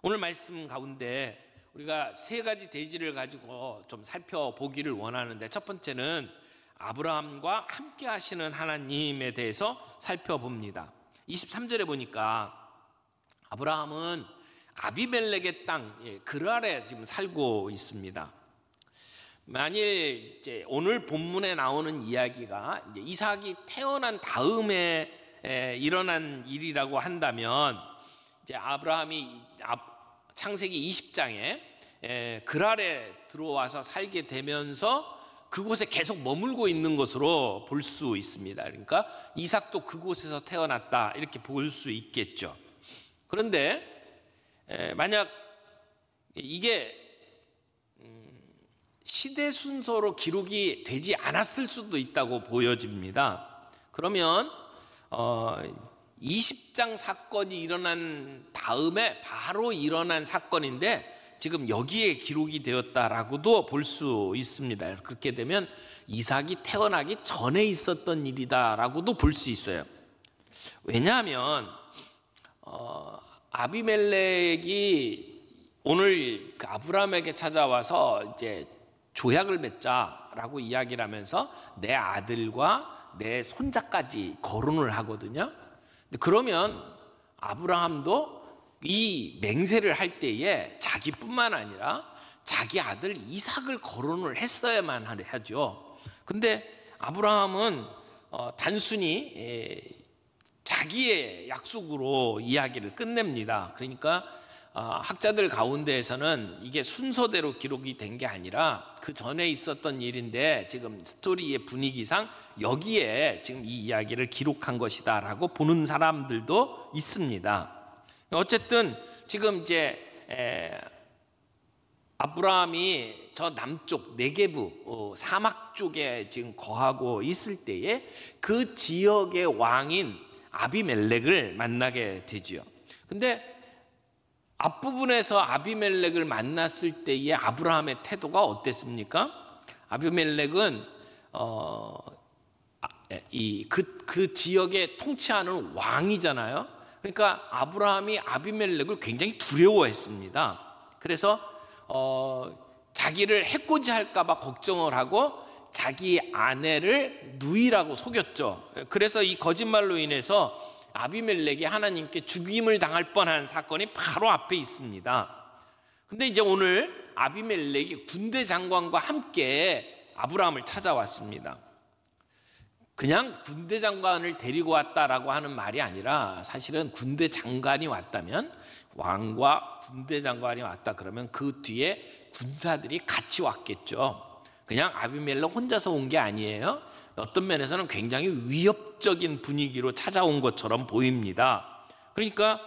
오늘 말씀 가운데 우리가 세 가지 대지를 가지고 좀 살펴보기를 원하는데, 첫 번째는 아브라함과 함께 하시는 하나님에 대해서 살펴봅니다. 23절에 보니까 아브라함은 아비멜렉의 땅 그랄에 지금 살고 있습니다. 만일 이제 오늘 본문에 나오는 이야기가 이제 이삭이 태어난 다음에 일어난 일이라고 한다면, 이제 아브라함이 창세기 20장에 그랄에 들어와서 살게 되면서 그곳에 계속 머물고 있는 것으로 볼 수 있습니다. 그러니까 이삭도 그곳에서 태어났다 이렇게 볼 수 있겠죠. 그런데 만약 이게 시대 순서로 기록이 되지 않았을 수도 있다고 보여집니다. 그러면 20장 사건이 일어난 다음에 바로 일어난 사건인데 지금 여기에 기록이 되었다라고도 볼 수 있습니다. 그렇게 되면 이삭이 태어나기 전에 있었던 일이다라고도 볼 수 있어요. 왜냐하면 아비멜렉이 오늘 그 아브라함에게 찾아와서 이제 조약을 맺자라고 이야기를 하면서 내 아들과 내 손자까지 거론을 하거든요. 그러면 아브라함도 이 맹세를 할 때에 자기뿐만 아니라 자기 아들 이삭을 거론을 했어야만 하죠. 근데 아브라함은 단순히 자기의 약속으로 이야기를 끝냅니다. 그러니까 학자들 가운데에서는 이게 순서대로 기록이 된 게 아니라 그 전에 있었던 일인데 지금 스토리의 분위기상 여기에 지금 이 이야기를 기록한 것이다 라고 보는 사람들도 있습니다. 어쨌든 지금 이제 아브라함이 저 남쪽 네게브 사막 쪽에 지금 거하고 있을 때에 그 지역의 왕인 아비멜렉을 만나게 되지요. 근데 앞부분에서 아비멜렉을 만났을 때의 아브라함의 태도가 어땠습니까? 아비멜렉은 그 지역에 통치하는 왕이잖아요. 그러니까 아브라함이 아비멜렉을 굉장히 두려워했습니다. 그래서 자기를 해코지할까 봐 걱정을 하고 자기 아내를 누이라고 속였죠. 그래서 이 거짓말로 인해서 아비멜렉이 하나님께 죽임을 당할 뻔한 사건이 바로 앞에 있습니다. 근데 이제 오늘 아비멜렉이 군대 장관과 함께 아브라함을 찾아왔습니다. 그냥 군대 장관을 데리고 왔다라고 하는 말이 아니라, 사실은 군대 장관이 왔다면, 왕과 군대 장관이 왔다 그러면 그 뒤에 군사들이 같이 왔겠죠. 그냥 아비멜렉 혼자서 온 게 아니에요. 어떤 면에서는 굉장히 위협적인 분위기로 찾아온 것처럼 보입니다. 그러니까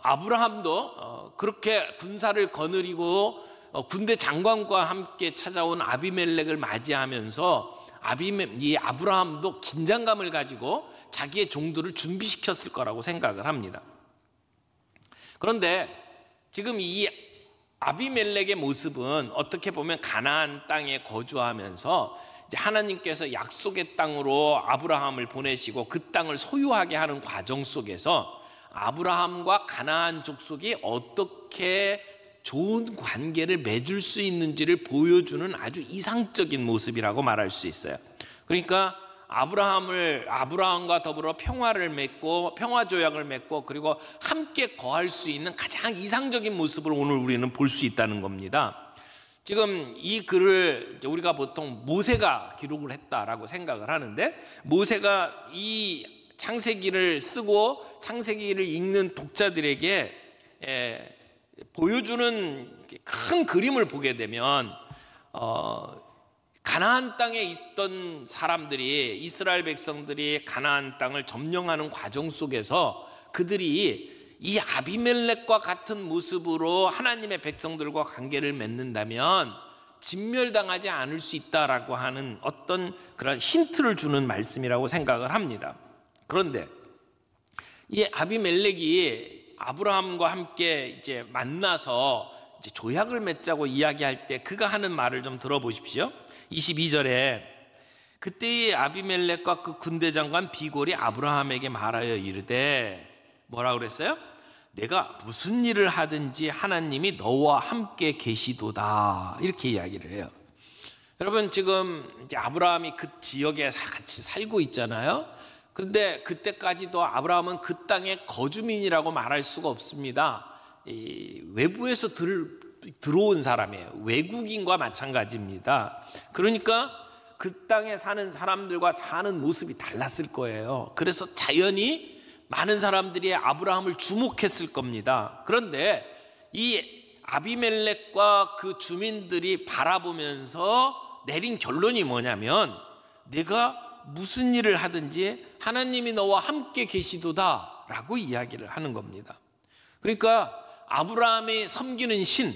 아브라함도 그렇게 군사를 거느리고 군대 장관과 함께 찾아온 아비멜렉을 맞이하면서 이 아브라함도 긴장감을 가지고 자기의 종들을 준비시켰을 거라고 생각을 합니다. 그런데 지금 이 아비멜렉의 모습은 어떻게 보면 가나안 땅에 거주하면서 이제 하나님께서 약속의 땅으로 아브라함을 보내시고 그 땅을 소유하게 하는 과정 속에서 아브라함과 가나안 족속이 어떻게 좋은 관계를 맺을 수 있는지를 보여주는 아주 이상적인 모습이라고 말할 수 있어요. 그러니까 아브라함과 더불어 평화를 맺고 평화 조약을 맺고 그리고 함께 거할 수 있는 가장 이상적인 모습을 오늘 우리는 볼 수 있다는 겁니다. 지금 이 글을 우리가 보통 모세가 기록을 했다라고 생각을 하는데, 모세가 이 창세기를 쓰고 창세기를 읽는 독자들에게 보여주는 큰 그림을 보게 되면 가나안 땅에 있던 사람들이, 이스라엘 백성들이 가나안 땅을 점령하는 과정 속에서 그들이 이 아비멜렉과 같은 모습으로 하나님의 백성들과 관계를 맺는다면 진멸당하지 않을 수 있다라고 하는 어떤 그런 힌트를 주는 말씀이라고 생각을 합니다. 그런데 이 아비멜렉이 아브라함과 함께 이제 만나서 이제 조약을 맺자고 이야기할 때 그가 하는 말을 좀 들어보십시오. 22절에 그때의 아비멜렉과 그 군대 장관 비골이 아브라함에게 말하여 이르되, 뭐라 그랬어요? 내가 무슨 일을 하든지 하나님이 너와 함께 계시도다, 이렇게 이야기를 해요. 여러분, 지금 이제 아브라함이 그 지역에 같이 살고 있잖아요. 그런데 그때까지도 아브라함은 그 땅의 거주민이라고 말할 수가 없습니다. 외부에서 들어온 사람이에요. 외국인과 마찬가지입니다. 그러니까 그 땅에 사는 사람들과 사는 모습이 달랐을 거예요. 그래서 자연히 많은 사람들이 아브라함을 주목했을 겁니다. 그런데 이 아비멜렉과 그 주민들이 바라보면서 내린 결론이 뭐냐면, 내가 무슨 일을 하든지 하나님이 너와 함께 계시도다 라고 이야기를 하는 겁니다. 그러니까 아브라함이 섬기는 신,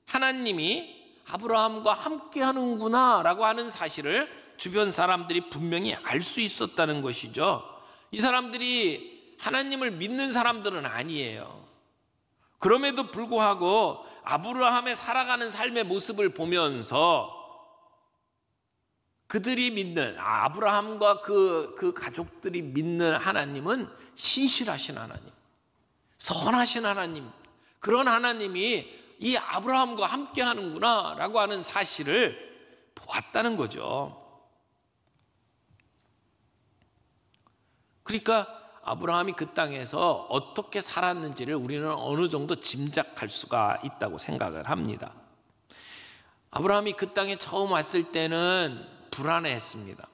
하나님이 아브라함과 함께 하는구나 라고 하는 사실을 주변 사람들이 분명히 알 수 있었다는 것이죠. 이 사람들이 하나님을 믿는 사람들은 아니에요. 그럼에도 불구하고 아브라함의 살아가는 삶의 모습을 보면서 그들이 믿는, 아브라함과 그 가족들이 믿는 하나님은 신실하신 하나님, 선하신 하나님, 그런 하나님이 이 아브라함과 함께 하는구나 라고 하는 사실을 보았다는 거죠. 그러니까 아브라함이 그 땅에서 어떻게 살았는지를 우리는 어느 정도 짐작할 수가 있다고 생각을 합니다. 아브라함이 그 땅에 처음 왔을 때는 불안해했습니다.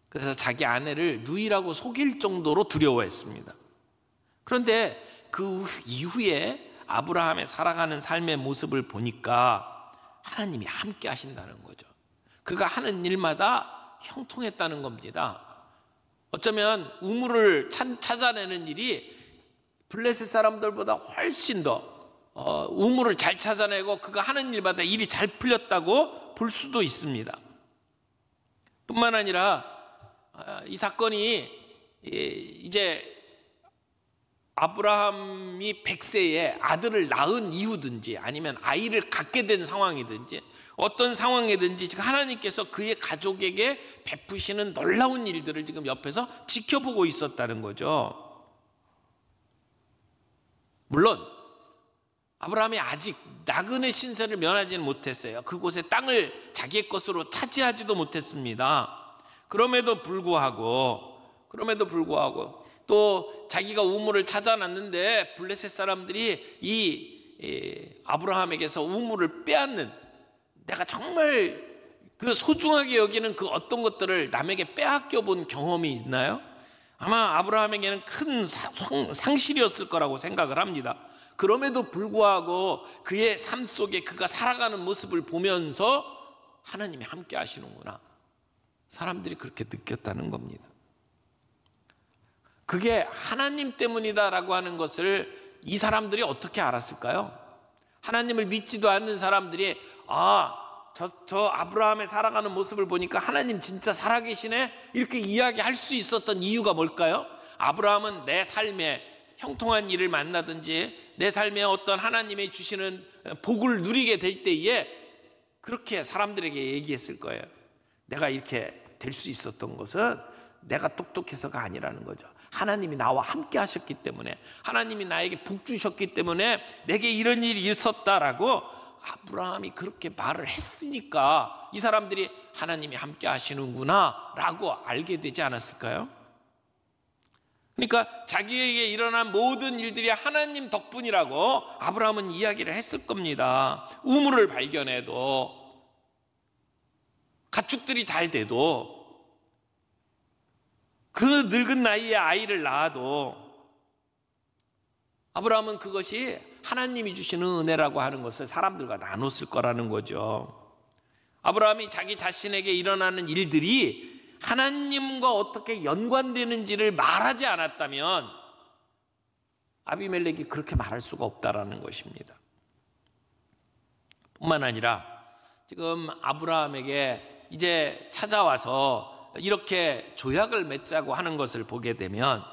그래서 자기 아내를 누이라고 속일 정도로 두려워했습니다. 그런데 그 이후에 아브라함의 살아가는 삶의 모습을 보니까 하나님이 함께 하신다는 거죠. 그가 하는 일마다 형통했다는 겁니다. 어쩌면 우물을 찾아내는 일이 블레셋 사람들보다 훨씬 더 우물을 잘 찾아내고 그가 하는 일마다 일이 잘 풀렸다고 볼 수도 있습니다. 뿐만 아니라 이 사건이 이제 아브라함이 100세에 아들을 낳은 이유든지 아니면 아이를 갖게 된 상황이든지 어떤 상황이든지 지금 하나님께서 그의 가족에게 베푸시는 놀라운 일들을 지금 옆에서 지켜보고 있었다는 거죠. 물론 아브라함이 아직 나그네 신세를 면하지는 못했어요. 그곳에 땅을 자기의 것으로 차지하지도 못했습니다. 그럼에도 불구하고 또 자기가 우물을 찾아놨는데 블레셋 사람들이 이 아브라함에게서 우물을 빼앗는, 내가 정말 그 소중하게 여기는 그 어떤 것들을 남에게 빼앗겨 본 경험이 있나요? 아마 아브라함에게는 큰 상실이었을 거라고 생각을 합니다. 그럼에도 불구하고 그의 삶 속에 그가 살아가는 모습을 보면서 하나님이 함께 하시는구나, 사람들이 그렇게 느꼈다는 겁니다. 그게 하나님 때문이다라고 하는 것을 이 사람들이 어떻게 알았을까요? 하나님을 믿지도 않는 사람들이 저 아브라함의 살아가는 모습을 보니까 하나님 진짜 살아계시네, 이렇게 이야기할 수 있었던 이유가 뭘까요? 아브라함은 내 삶에 형통한 일을 만나든지 내 삶에 어떤 하나님이 주시는 복을 누리게 될 때에 그렇게 사람들에게 얘기했을 거예요. 내가 이렇게 될 수 있었던 것은 내가 똑똑해서가 아니라는 거죠. 하나님이 나와 함께 하셨기 때문에, 하나님이 나에게 복 주셨기 때문에 내게 이런 일이 있었다라고 아브라함이 그렇게 말을 했으니까 이 사람들이 하나님이 함께 하시는구나 라고 알게 되지 않았을까요? 그러니까 자기에게 일어난 모든 일들이 하나님 덕분이라고 아브라함은 이야기를 했을 겁니다. 우물을 발견해도, 가축들이 잘 돼도, 그 늙은 나이에 아이를 낳아도 아브라함은 그것이 하나님이 주시는 은혜라고 하는 것을 사람들과 나눴을 거라는 거죠. 아브라함이 자기 자신에게 일어나는 일들이 하나님과 어떻게 연관되는지를 말하지 않았다면 아비멜렉이 그렇게 말할 수가 없다라는 것입니다. 뿐만 아니라 지금 아브라함에게 이제 찾아와서 이렇게 조약을 맺자고 하는 것을 보게 되면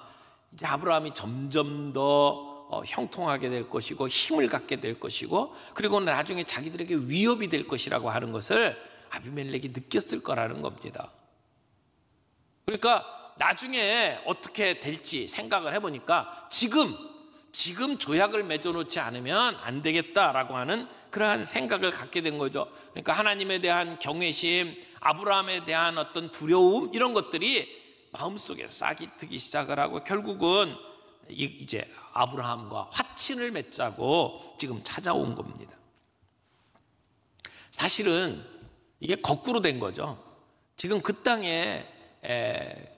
이제 아브라함이 점점 더 형통하게 될 것이고 힘을 갖게 될 것이고, 그리고 나중에 자기들에게 위협이 될 것이라고 하는 것을 아비멜렉이 느꼈을 거라는 겁니다. 그러니까 나중에 어떻게 될지 생각을 해보니까 지금 지금 조약을 맺어놓지 않으면 안 되겠다라고 하는 그러한 생각을 갖게 된 거죠. 그러니까 하나님에 대한 경외심, 아브라함에 대한 어떤 두려움, 이런 것들이 마음속에 싹이 트기 시작을 하고 결국은 이제 아브라함과 화친을 맺자고 지금 찾아온 겁니다. 사실은 이게 거꾸로 된 거죠. 지금 그 땅에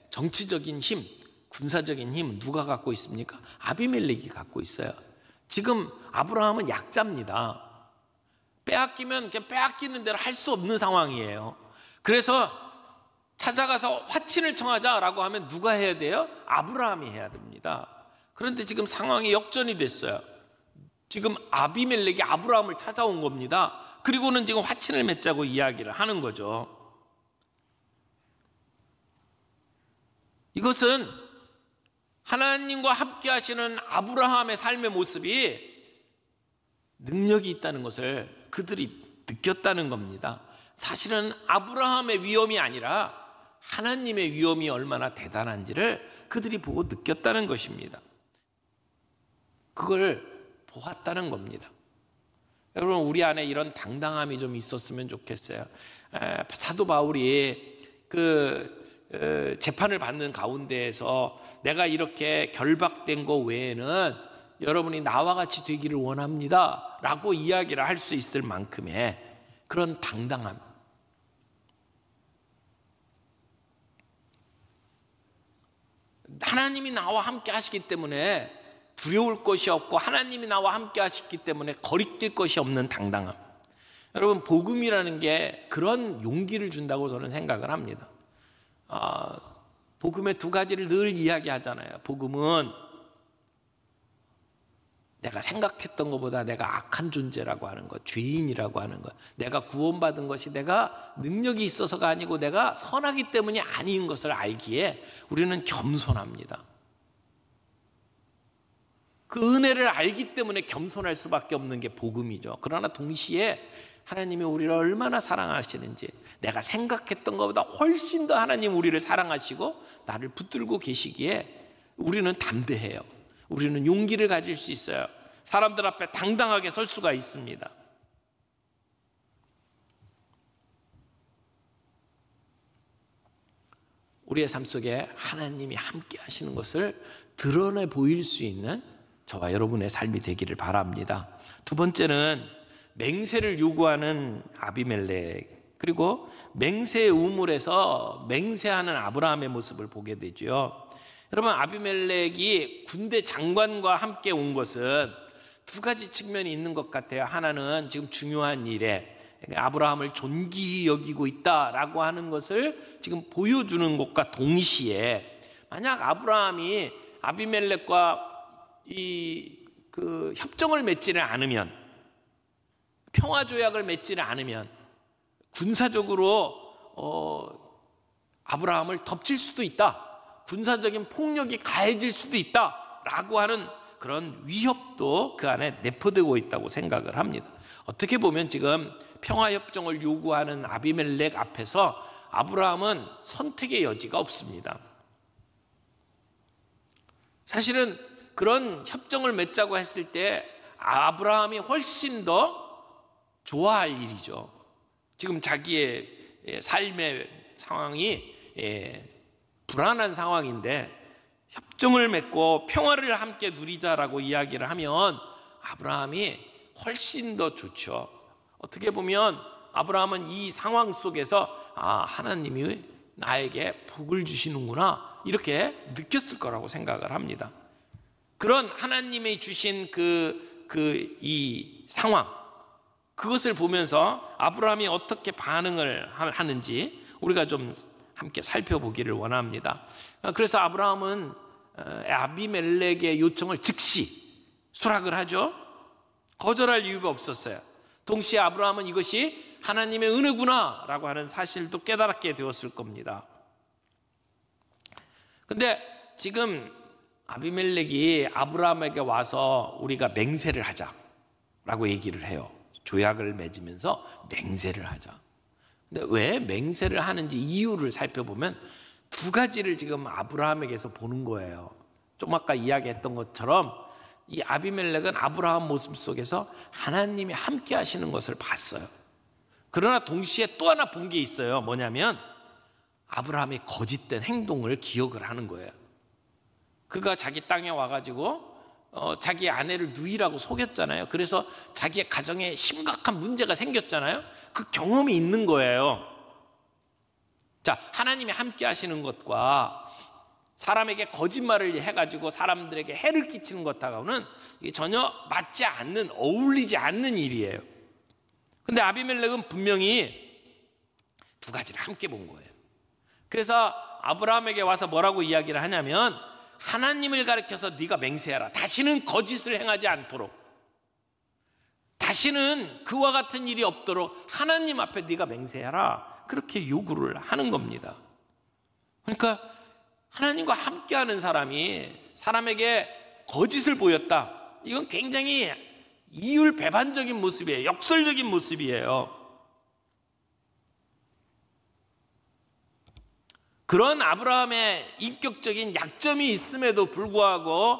정치적인 힘, 군사적인 힘은 누가 갖고 있습니까? 아비멜렉이 갖고 있어요. 지금 아브라함은 약자입니다. 빼앗기면 그냥 빼앗기는 대로 할 수 없는 상황이에요. 그래서 찾아가서 화친을 청하자라고 하면 누가 해야 돼요? 아브라함이 해야 됩니다. 그런데 지금 상황이 역전이 됐어요. 지금 아비멜렉이 아브라함을 찾아온 겁니다. 그리고는 지금 화친을 맺자고 이야기를 하는 거죠. 이것은 하나님과 함께 하시는 아브라함의 삶의 모습이 능력이 있다는 것을 그들이 느꼈다는 겁니다. 사실은 아브라함의 위엄이 아니라 하나님의 위엄이 얼마나 대단한지를 그들이 보고 느꼈다는 것입니다. 그걸 보았다는 겁니다. 여러분, 우리 안에 이런 당당함이 좀 있었으면 좋겠어요. 사도 바울이 재판을 받는 가운데에서 내가 이렇게 결박된 거 외에는 여러분이 나와 같이 되기를 원합니다 라고 이야기를 할 수 있을 만큼의 그런 당당함. 하나님이 나와 함께 하시기 때문에 두려울 것이 없고 하나님이 나와 함께 하시기 때문에 거리낄 것이 없는 당당함. 여러분, 복음이라는 게 그런 용기를 준다고 저는 생각을 합니다. 복음의 두 가지를 늘 이야기하잖아요. 복음은 내가 생각했던 것보다 내가 악한 존재라고 하는 것, 죄인이라고 하는 것, 내가 구원받은 것이 내가 능력이 있어서가 아니고 내가 선하기 때문이 아닌 것을 알기에 우리는 겸손합니다. 그 은혜를 알기 때문에 겸손할 수밖에 없는 게 복음이죠. 그러나 동시에 하나님이 우리를 얼마나 사랑하시는지, 내가 생각했던 것보다 훨씬 더 하나님 우리를 사랑하시고 나를 붙들고 계시기에 우리는 담대해요. 우리는 용기를 가질 수 있어요. 사람들 앞에 당당하게 설 수가 있습니다. 우리의 삶 속에 하나님이 함께 하시는 것을 드러내 보일 수 있는 저와 여러분의 삶이 되기를 바랍니다. 두 번째는 맹세를 요구하는 아비멜렉, 그리고 맹세의 우물에서 맹세하는 아브라함의 모습을 보게 되죠. 여러분, 아비멜렉이 군대 장관과 함께 온 것은 두 가지 측면이 있는 것 같아요. 하나는 지금 중요한 일에 아브라함을 존귀히 여기고 있다라고 하는 것을 지금 보여주는 것과 동시에, 만약 아브라함이 아비멜렉과 협정을 맺지를 않으면, 평화조약을 맺지를 않으면 군사적으로 아브라함을 덮칠 수도 있다, 군사적인 폭력이 가해질 수도 있다라고 하는 그런 위협도 그 안에 내포되고 있다고 생각을 합니다. 어떻게 보면 지금 평화협정을 요구하는 아비멜렉 앞에서 아브라함은 선택의 여지가 없습니다. 사실은 그런 협정을 맺자고 했을 때 아브라함이 훨씬 더 좋아할 일이죠. 지금 자기의 삶의 상황이 불안한 상황인데 협정을 맺고 평화를 함께 누리자라고 이야기를 하면 아브라함이 훨씬 더 좋죠. 어떻게 보면 아브라함은 이 상황 속에서 하나님이 나에게 복을 주시는구나, 이렇게 느꼈을 거라고 생각을 합니다. 그런 하나님이 주신 이 상황, 그것을 보면서 아브라함이 어떻게 반응을 하는지 우리가 좀 함께 살펴보기를 원합니다. 그래서 아브라함은 아비멜렉의 요청을 즉시 수락을 하죠. 거절할 이유가 없었어요. 동시에 아브라함은 이것이 하나님의 은혜구나 라고 하는 사실도 깨달게 되었을 겁니다. 근데 지금 아비멜렉이 아브라함에게 와서 우리가 맹세를 하자라고 얘기를 해요. 조약을 맺으면서 맹세를 하자. 근데 왜 맹세를 하는지 이유를 살펴보면 두 가지를 지금 아브라함에게서 보는 거예요. 좀 아까 이야기했던 것처럼 이 아비멜렉은 아브라함 모습 속에서 하나님이 함께 하시는 것을 봤어요. 그러나 동시에 또 하나 본 게 있어요. 뭐냐면 아브라함의 거짓된 행동을 기억을 하는 거예요. 그가 자기 땅에 와가지고 자기 아내를 누이라고 속였잖아요. 그래서 자기의 가정에 심각한 문제가 생겼잖아요. 그 경험이 있는 거예요. 자, 하나님이 함께 하시는 것과 사람에게 거짓말을 해가지고 사람들에게 해를 끼치는 것하고는 이게 전혀 맞지 않는, 어울리지 않는 일이에요. 근데 아비멜렉은 분명히 두 가지를 함께 본 거예요. 그래서 아브라함에게 와서 뭐라고 이야기를 하냐면 하나님을 가리켜서 네가 맹세하라. 다시는 거짓을 행하지 않도록, 다시는 그와 같은 일이 없도록 하나님 앞에 네가 맹세하라. 그렇게 요구를 하는 겁니다. 그러니까 하나님과 함께하는 사람이 사람에게 거짓을 보였다. 이건 굉장히 이율배반적인 모습이에요. 역설적인 모습이에요. 그런 아브라함의 인격적인 약점이 있음에도 불구하고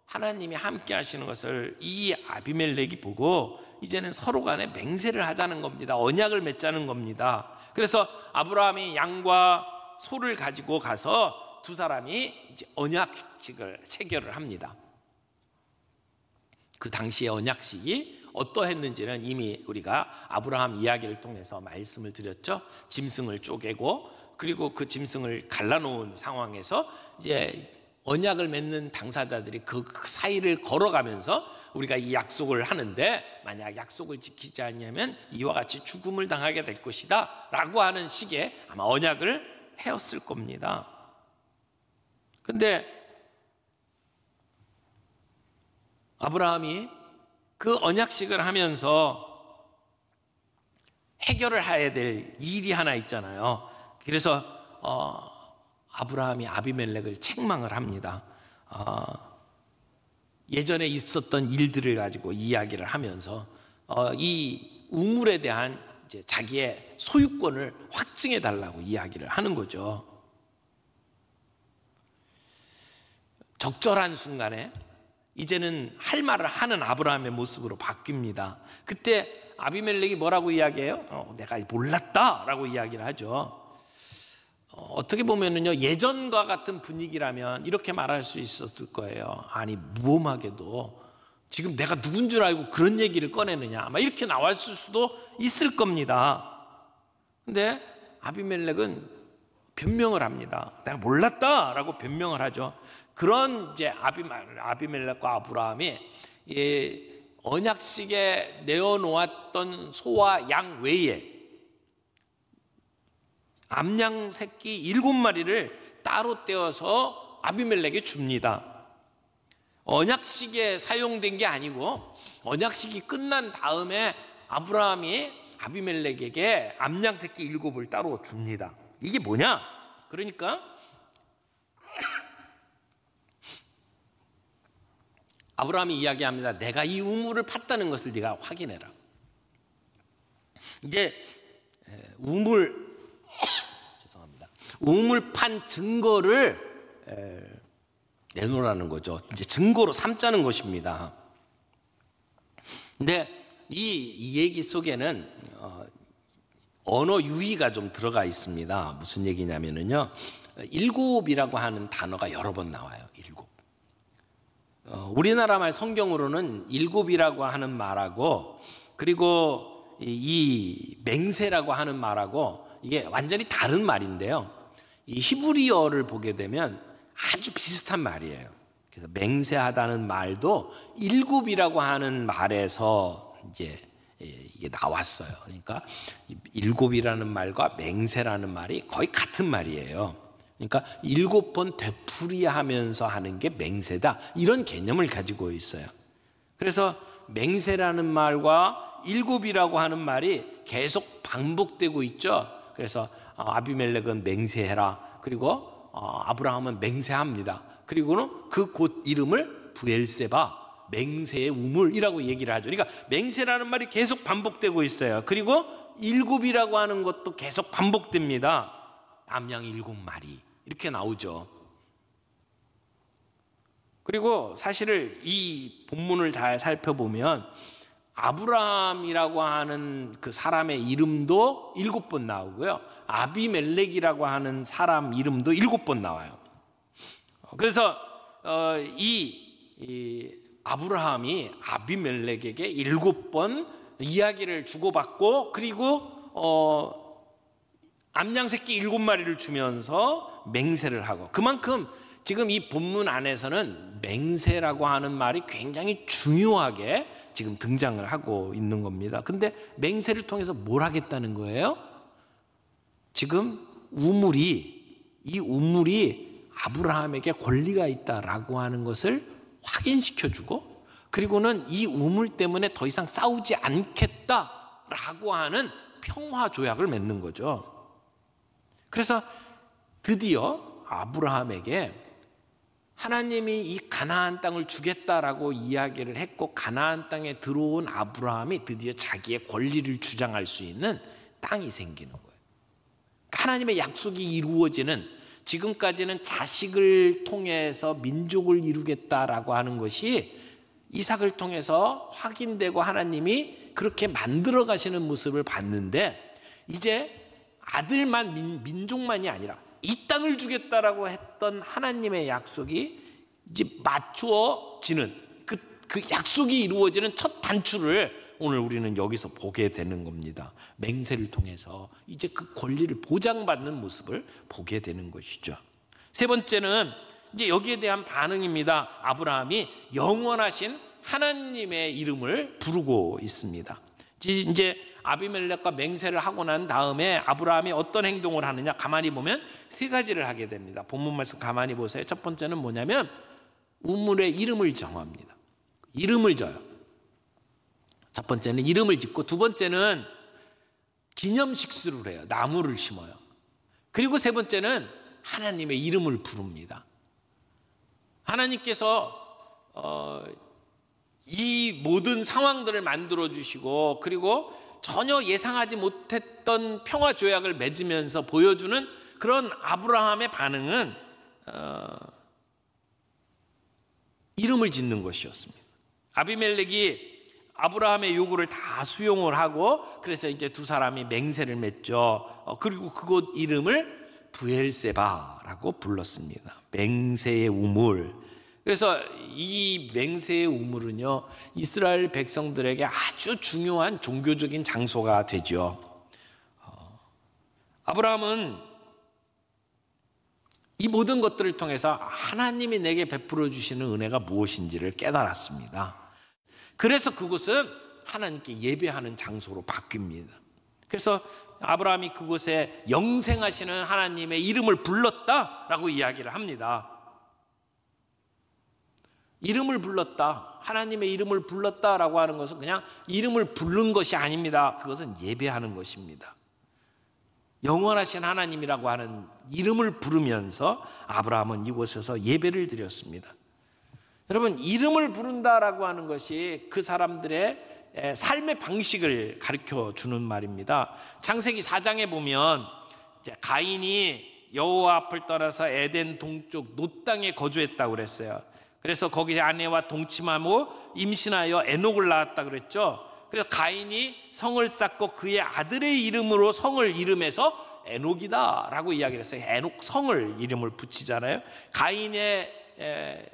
하나님이 함께 하시는 것을 이 아비멜렉이 보고 이제는 서로 간에 맹세를 하자는 겁니다. 언약을 맺자는 겁니다. 그래서 아브라함이 양과 소를 가지고 가서 두 사람이 이제 언약식을 체결을 합니다. 그 당시의 언약식이 어떠했는지는 이미 우리가 아브라함 이야기를 통해서 말씀을 드렸죠. 짐승을 쪼개고 그리고 그 짐승을 갈라놓은 상황에서 이제 언약을 맺는 당사자들이 그 사이를 걸어가면서 우리가 이 약속을 하는데 만약 약속을 지키지 않으면 이와 같이 죽음을 당하게 될 것이다 라고 하는 식의 아마 언약을 해왔을 겁니다. 근데 아브라함이 그 언약식을 하면서 해결을 해야 될 일이 하나 있잖아요. 그래서 아브라함이 아비멜렉을 책망을 합니다. 예전에 있었던 일들을 가지고 이야기를 하면서 이 우물에 대한 이제 자기의 소유권을 확증해 달라고 이야기를 하는 거죠. 적절한 순간에 이제는 할 말을 하는 아브라함의 모습으로 바뀝니다. 그때 아비멜렉이 뭐라고 이야기해요? 내가 몰랐다라고 이야기를 하죠. 어떻게 보면은요, 예전과 같은 분위기라면 이렇게 말할 수 있었을 거예요. 아니, 무엄하게도 지금 내가 누군 줄 알고 그런 얘기를 꺼내느냐, 아마 이렇게 나왔을 수도 있을 겁니다. 근데 아비멜렉은 변명을 합니다. 내가 몰랐다라고 변명을 하죠. 그런 이제 아비멜렉과 아브라함이 언약식에 내어놓았던 소와 양 외에 암양 새끼 7마리를 따로 떼어서 아비멜렉에 줍니다. 언약식에 사용된 게 아니고 언약식이 끝난 다음에 아브라함이 아비멜렉에게 암양 새끼 7을 따로 줍니다. 이게 뭐냐? 그러니까 아브라함이 이야기합니다. 내가 이 우물을 팠다는 것을 네가 확인해라. 이제 우물 판 증거를 내놓으라는 거죠. 이제 증거로 삼자는 것입니다. 근데 이 얘기 속에는 언어 유희가 좀 들어가 있습니다. 무슨 얘기냐면요, 7이라고 하는 단어가 여러 번 나와요. 7. 우리나라 말 성경으로는 7이라고 하는 말하고 그리고 이 맹세라고 하는 말하고 이게 완전히 다른 말인데요. 이 히브리어를 보게 되면 아주 비슷한 말이에요. 그래서 맹세하다는 말도 7이라고 하는 말에서 이제 이게 나왔어요. 그러니까 7이라는 말과 맹세라는 말이 거의 같은 말이에요. 그러니까 7번 되풀이하면서 하는 게 맹세다, 이런 개념을 가지고 있어요. 그래서 맹세라는 말과 7이라고 하는 말이 계속 반복되고 있죠. 그래서 아비멜렉은 맹세해라, 그리고 아브라함은 맹세합니다. 그리고는 그 곳 이름을 브엘세바, 맹세의 우물이라고 얘기를 하죠. 그러니까 맹세라는 말이 계속 반복되고 있어요. 그리고 7이라고 하는 것도 계속 반복됩니다. 암양 7마리 이렇게 나오죠. 그리고 사실 이 본문을 잘 살펴보면 아브라함이라고 하는 그 사람의 이름도 7번 나오고요, 아비멜렉이라고 하는 사람 이름도 7번 나와요. 그래서 이 아브라함이 아비멜렉에게 7번 이야기를 주고받고, 그리고 암양 새끼 7마리를 주면서 맹세를 하고, 그만큼 지금 이 본문 안에서는 맹세라고 하는 말이 굉장히 중요하게 지금 등장을 하고 있는 겁니다. 근데 맹세를 통해서 뭘 하겠다는 거예요? 지금 이 우물이 아브라함에게 권리가 있다라고 하는 것을 확인시켜주고, 그리고는 이 우물 때문에 더 이상 싸우지 않겠다라고 하는 평화 조약을 맺는 거죠. 그래서 드디어 아브라함에게 하나님이 이 가나안 땅을 주겠다라고 이야기를 했고, 가나안 땅에 들어온 아브라함이 드디어 자기의 권리를 주장할 수 있는 땅이 생기는 거예요. 하나님의 약속이 이루어지는, 지금까지는 자식을 통해서 민족을 이루겠다라고 하는 것이 이삭을 통해서 확인되고 하나님이 그렇게 만들어 가시는 모습을 봤는데, 이제 아들만, 민족만이 아니라 이 땅을 주겠다라고 했던 하나님의 약속이 이제 맞추어지는 그 약속이 이루어지는 첫 단추를 오늘 우리는 여기서 보게 되는 겁니다. 맹세를 통해서 이제 그 권리를 보장받는 모습을 보게 되는 것이죠. 세 번째는 이제 여기에 대한 반응입니다. 아브라함이 영원하신 하나님의 이름을 부르고 있습니다. 이제 아비멜렉과 맹세를 하고 난 다음에 아브라함이 어떤 행동을 하느냐, 가만히 보면 세 가지를 하게 됩니다. 본문 말씀 가만히 보세요. 첫 번째는 뭐냐면 우물의 이름을 정합니다. 이름을 져요. 첫 번째는 이름을 짓고, 두 번째는 기념식수를 해요. 나무를 심어요. 그리고 세 번째는 하나님의 이름을 부릅니다. 하나님께서 이 모든 상황들을 만들어 주시고, 그리고 전혀 예상하지 못했던 평화 조약을 맺으면서 보여주는 그런 아브라함의 반응은 이름을 짓는 것이었습니다. 아비멜렉이 아브라함의 요구를 다 수용을 하고, 그래서 이제 두 사람이 맹세를 맺죠. 그리고 그곳 이름을 브엘세바라고 불렀습니다. 맹세의 우물. 그래서 이 맹세의 우물은요, 이스라엘 백성들에게 아주 중요한 종교적인 장소가 되죠. 아브라함은 이 모든 것들을 통해서 하나님이 내게 베풀어 주시는 은혜가 무엇인지를 깨달았습니다. 그래서 그곳은 하나님께 예배하는 장소로 바뀝니다. 그래서 아브라함이 그곳에 영생하시는 하나님의 이름을 불렀다라고 이야기를 합니다. 이름을 불렀다, 하나님의 이름을 불렀다라고 하는 것은 그냥 이름을 부른 것이 아닙니다. 그것은 예배하는 것입니다. 영원하신 하나님이라고 하는 이름을 부르면서 아브라함은 이곳에서 예배를 드렸습니다. 여러분, 이름을 부른다라고 하는 것이 그 사람들의 삶의 방식을 가르쳐 주는 말입니다. 창세기 4장에 보면 가인이 여호와 앞을 떠나서 에덴 동쪽 놋 땅에 거주했다고 그랬어요. 그래서 거기에 아내와 동침하고 임신하여 에녹을 낳았다 그랬죠. 그래서 가인이 성을 쌓고 그의 아들의 이름으로 성을 이름해서 에녹이다 라고 이야기를 했어요. 에녹 성을 이름을 붙이잖아요. 가인의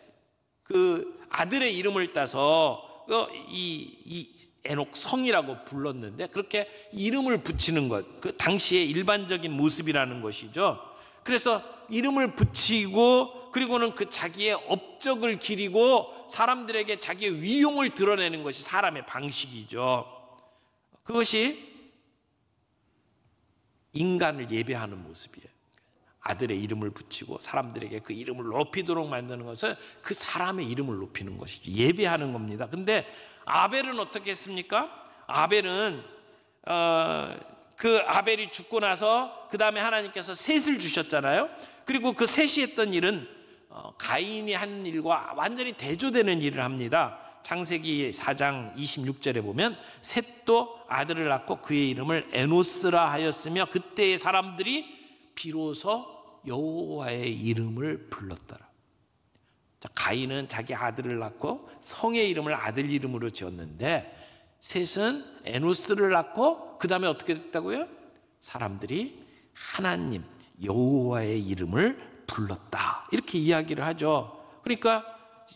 그 아들의 이름을 따서 이 에녹 성이라고 불렀는데, 그렇게 이름을 붙이는 것, 그 당시의 일반적인 모습이라는 것이죠. 그래서 이름을 붙이고, 그리고는 그 자기의 업적을 기리고 사람들에게 자기의 위용을 드러내는 것이 사람의 방식이죠. 그것이 인간을 예배하는 모습이에요. 아들의 이름을 붙이고 사람들에게 그 이름을 높이도록 만드는 것은 그 사람의 이름을 높이는 것이죠. 예배하는 겁니다. 근데 아벨은 어떻게 했습니까? 아벨은 그 아벨이 죽고 나서 그 다음에 하나님께서 셋을 주셨잖아요. 그리고 그 셋이 했던 일은 가인이 한 일과 완전히 대조되는 일을 합니다. 창세기 4장 26절에 보면 셋도 아들을 낳고 그의 이름을 에노스라 하였으며 그때의 사람들이 비로소 여호와의 이름을 불렀더라. 가인은 자기 아들을 낳고 성의 이름을 아들 이름으로 지었는데 셋은 에노스를 낳고 그 다음에 어떻게 됐다고요? 사람들이 하나님 여호와의 이름을 불렀다, 이렇게 이야기를 하죠. 그러니까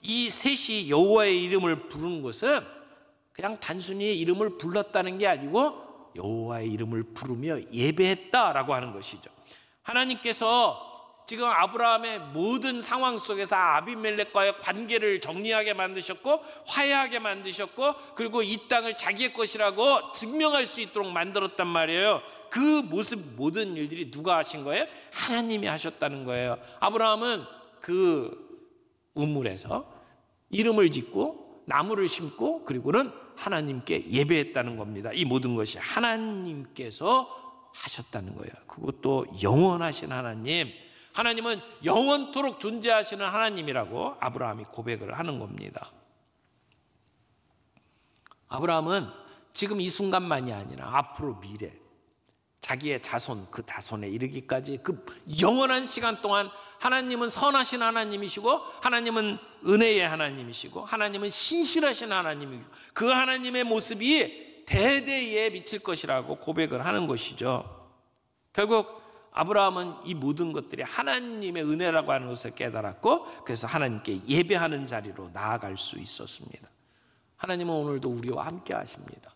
이 셋이 여호와의 이름을 부르는 것은 그냥 단순히 이름을 불렀다는 게 아니고 여호와의 이름을 부르며 예배했다라고 하는 것이죠. 하나님께서 지금 아브라함의 모든 상황 속에서 아비멜렉과의 관계를 정리하게 만드셨고 화해하게 만드셨고 그리고 이 땅을 자기의 것이라고 증명할 수 있도록 만들었단 말이에요. 그 모든 일들이 누가 하신 거예요? 하나님이 하셨다는 거예요. 아브라함은 그 우물에서 이름을 짓고 나무를 심고 그리고는 하나님께 예배했다는 겁니다. 이 모든 것이 하나님께서 하셨다는 거예요. 그것도 영원하신 하나님, 하나님은 영원토록 존재하시는 하나님이라고 아브라함이 고백을 하는 겁니다. 아브라함은 지금 이 순간만이 아니라 앞으로 미래, 자기의 자손, 그 자손에 이르기까지 그 영원한 시간 동안 하나님은 선하신 하나님이시고 하나님은 은혜의 하나님이시고 하나님은 신실하신 하나님이시고 그 하나님의 모습이 대대에 미칠 것이라고 고백을 하는 것이죠. 결국 아브라함은 이 모든 것들이 하나님의 은혜라고 하는 것을 깨달았고 그래서 하나님께 예배하는 자리로 나아갈 수 있었습니다. 하나님은 오늘도 우리와 함께 하십니다.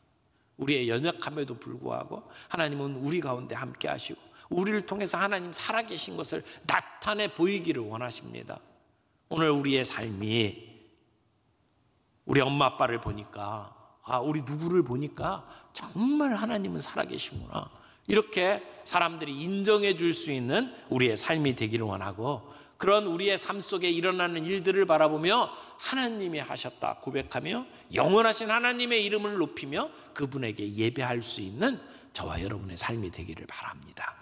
우리의 연약함에도 불구하고 하나님은 우리 가운데 함께 하시고 우리를 통해서 하나님 살아계신 것을 나타내 보이기를 원하십니다. 오늘 우리의 삶이 우리 엄마 아빠를 보니까 우리 누구를 보니까 정말 하나님은 살아계시구나, 이렇게 사람들이 인정해 줄 수 있는 우리의 삶이 되기를 원하고 그런 우리의 삶 속에 일어나는 일들을 바라보며 하나님이 하셨다 고백하며 영원하신 하나님의 이름을 높이며 그분에게 예배할 수 있는 저와 여러분의 삶이 되기를 바랍니다.